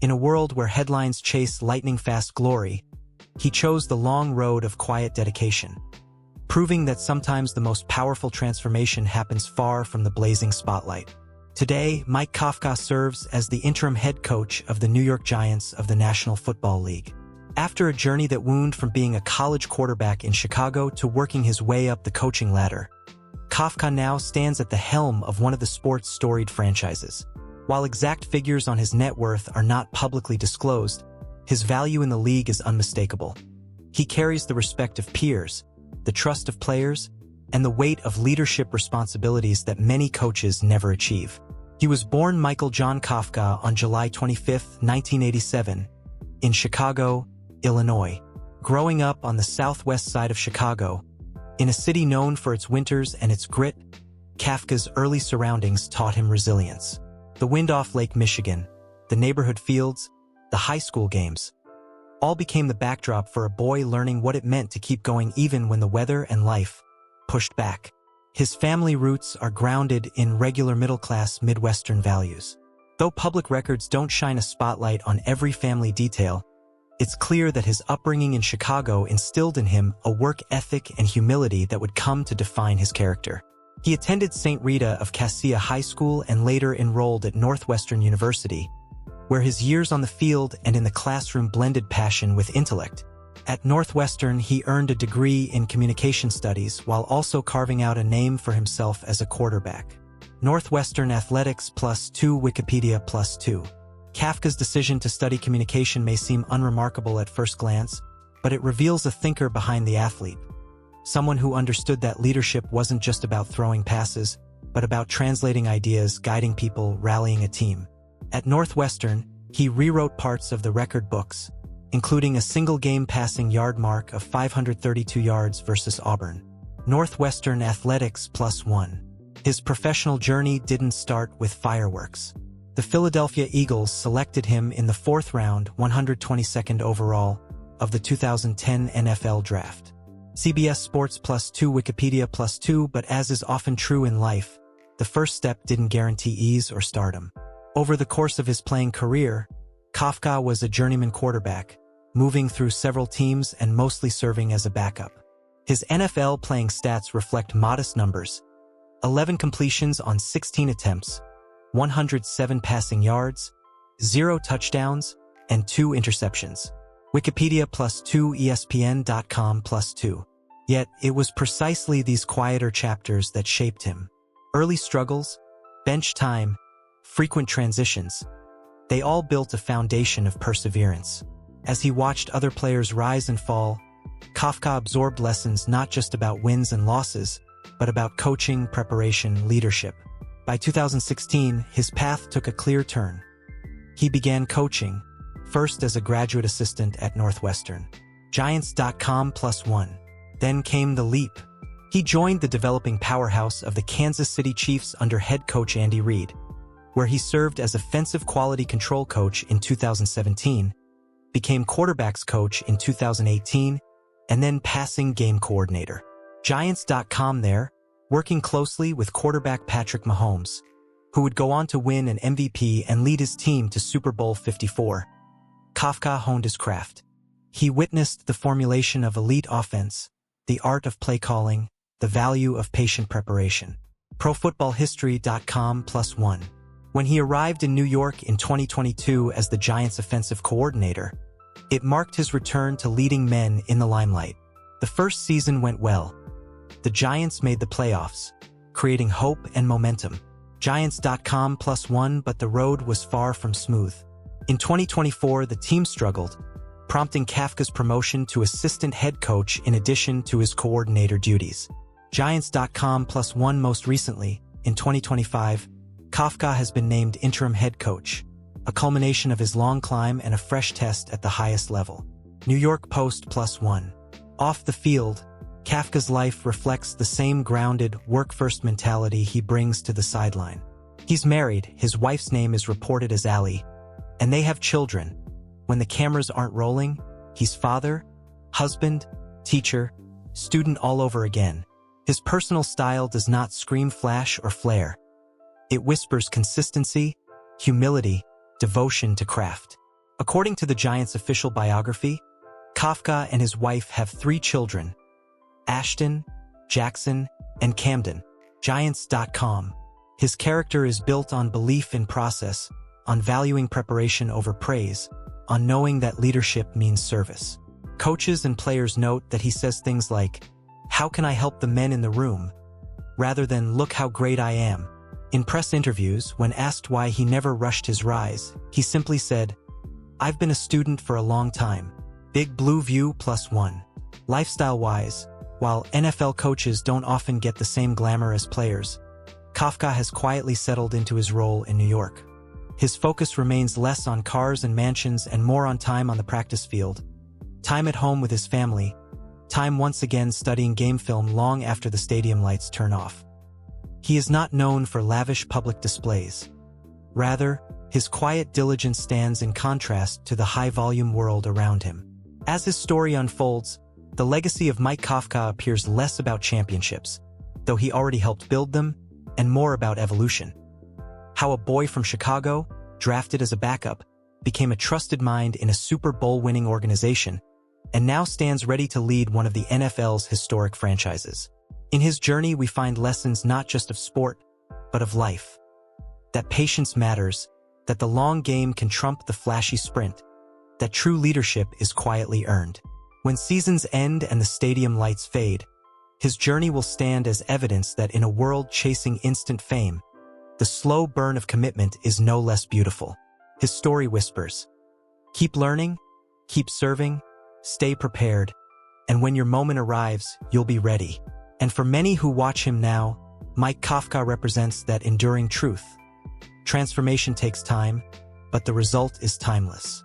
In a world where headlines chase lightning-fast glory, he chose the long road of quiet dedication, proving that sometimes the most powerful transformation happens far from the blazing spotlight. Today, Mike Kafka serves as the interim head coach of the New York Giants of the National Football League. After a journey that wound from being a college quarterback in Chicago to working his way up the coaching ladder, Kafka now stands at the helm of one of the sport's storied franchises. While exact figures on his net worth are not publicly disclosed, his value in the league is unmistakable. He carries the respect of peers, the trust of players, and the weight of leadership responsibilities that many coaches never achieve. He was born Michael John Kafka on July 25, 1987, in Chicago, Illinois. Growing up on the southwest side of Chicago, in a city known for its winters and its grit, Kafka's early surroundings taught him resilience. The wind off Lake Michigan, the neighborhood fields, the high school games, all became the backdrop for a boy learning what it meant to keep going even when the weather and life pushed back. His family roots are grounded in regular middle-class Midwestern values. Though public records don't shine a spotlight on every family detail, it's clear that his upbringing in Chicago instilled in him a work ethic and humility that would come to define his character. He attended St. Rita of Cassia High School and later enrolled at Northwestern University, where his years on the field and in the classroom blended passion with intellect. At Northwestern, he earned a degree in communication studies while also carving out a name for himself as a quarterback. Northwestern Athletics +2 Wikipedia +2. Kafka's decision to study communication may seem unremarkable at first glance, but it reveals a thinker behind the athlete. Someone who understood that leadership wasn't just about throwing passes, but about translating ideas, guiding people, rallying a team. At Northwestern, he rewrote parts of the record books, including a single-game passing yard mark of 532 yards versus Auburn. Northwestern Athletics +1. His professional journey didn't start with fireworks. The Philadelphia Eagles selected him in the 4th round, 122nd overall, of the 2010 NFL Draft. CBS Sports +2 Wikipedia +2. But as is often true in life, the first step didn't guarantee ease or stardom. Over the course of his playing career, Kafka was a journeyman quarterback, moving through several teams and mostly serving as a backup. His NFL playing stats reflect modest numbers: 11 completions on 16 attempts, 107 passing yards, 0 touchdowns, and 2 interceptions. Wikipedia +2 ESPN.com +2. Yet, it was precisely these quieter chapters that shaped him. Early struggles, bench time, frequent transitions, they all built a foundation of perseverance. As he watched other players rise and fall, Kafka absorbed lessons not just about wins and losses, but about coaching, preparation, leadership. By 2016, his path took a clear turn. He began coaching, first as a graduate assistant at Northwestern. Giants.com +1. Then came the leap. He joined the developing powerhouse of the Kansas City Chiefs under head coach Andy Reid, where he served as offensive quality control coach in 2017, became quarterbacks coach in 2018, and then passing game coordinator. Giants.com there, working closely with quarterback Patrick Mahomes, who would go on to win an MVP and lead his team to Super Bowl 54. Kafka honed his craft. He witnessed the formulation of elite offense, the art of play calling, the value of patient preparation. ProFootballHistory.com +1. When he arrived in New York in 2022 as the Giants' offensive coordinator, it marked his return to leading men in the limelight. The first season went well. The Giants made the playoffs, creating hope and momentum. Giants.com +1. But the road was far from smooth. In 2024, the team struggled, prompting Kafka's promotion to assistant head coach in addition to his coordinator duties. Giants.com +1. Most recently, in 2025, Kafka has been named interim head coach, a culmination of his long climb and a fresh test at the highest level. New York Post +1. Off the field, Kafka's life reflects the same grounded, work-first mentality he brings to the sideline. He's married, his wife's name is reported as Allie, and they have children. When the cameras aren't rolling, he's father, husband, teacher, student all over again. His personal style does not scream flash or flair. It whispers consistency, humility, devotion to craft. According to the Giants' official biography, Kafka and his wife have 3 children, Ashton, Jackson, and Camden. Giants.com. His character is built on belief in process, on valuing preparation over praise, on knowing that leadership means service. Coaches and players note that he says things like, "How can I help the men in the room?" rather than "Look how great I am." In press interviews, when asked why he never rushed his rise, he simply said, "I've been a student for a long time. Big blue view +1. Lifestyle-wise, while NFL coaches don't often get the same glamour as players, Kafka has quietly settled into his role in New York. His focus remains less on cars and mansions and more on time on the practice field, time at home with his family, time once again studying game film long after the stadium lights turn off. He is not known for lavish public displays. Rather, his quiet diligence stands in contrast to the high-volume world around him. As his story unfolds, the legacy of Mike Kafka appears less about championships, though he already helped build them, and more about evolution. How a boy from Chicago, drafted as a backup, became a trusted mind in a Super Bowl-winning organization, and now stands ready to lead one of the NFL's historic franchises. In his journey, we find lessons not just of sport, but of life. That patience matters, that the long game can trump the flashy sprint, that true leadership is quietly earned. When seasons end and the stadium lights fade, his journey will stand as evidence that in a world chasing instant fame, the slow burn of commitment is no less beautiful. His story whispers, "Keep learning, keep serving, stay prepared, and when your moment arrives, you'll be ready." And for many who watch him now, Mike Kafka represents that enduring truth. Transformation takes time, but the result is timeless.